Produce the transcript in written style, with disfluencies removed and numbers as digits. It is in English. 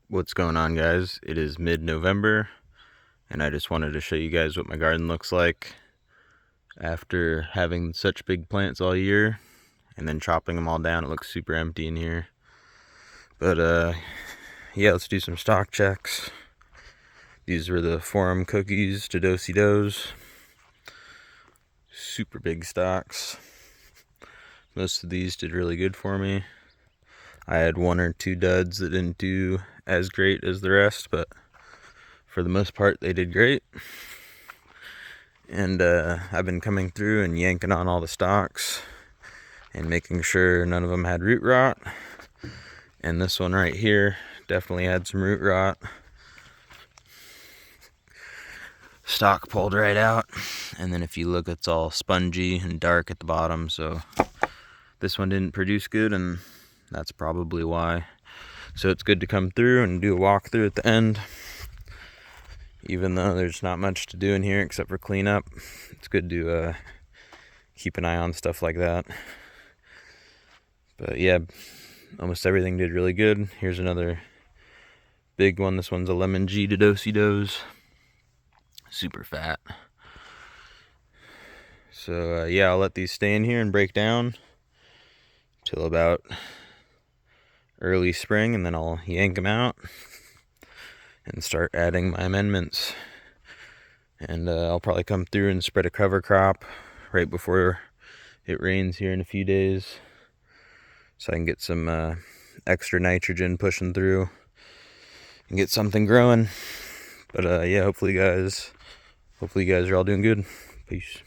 What's going on, guys? It is mid-November, and I just wanted to show you guys what my garden looks like after having such big plants all year and then chopping them all down. It looks super empty in here. But yeah, let's do some stock checks. These were the Forum cookies to Do-si-dos. Super big stocks. Most of these did really good for me. I had one or two duds that didn't do as great as the rest, but for the most part they did great. And I've been coming through and yanking on all the stalks and making sure none of them had root rot. And this one right here definitely had some root rot. Stalk pulled right out, and then if you look, it's all spongy and dark at the bottom, so this one didn't produce good, and that's probably why. So it's good to come through and do a walkthrough at the end. Even though there's not much to do in here except for clean up, it's good to keep an eye on stuff like that. But yeah, almost everything did really good. Here's another big one. This one's a lemon G to Do-si-dos. Super fat. So yeah, I'll let these stay in here and break down till about early spring, and then I'll yank them out and start adding my amendments. And I'll probably come through and spread a cover crop right before it rains here in a few days, so I can get some extra nitrogen pushing through and get something growing. But yeah, hopefully you guys are all doing good. Peace.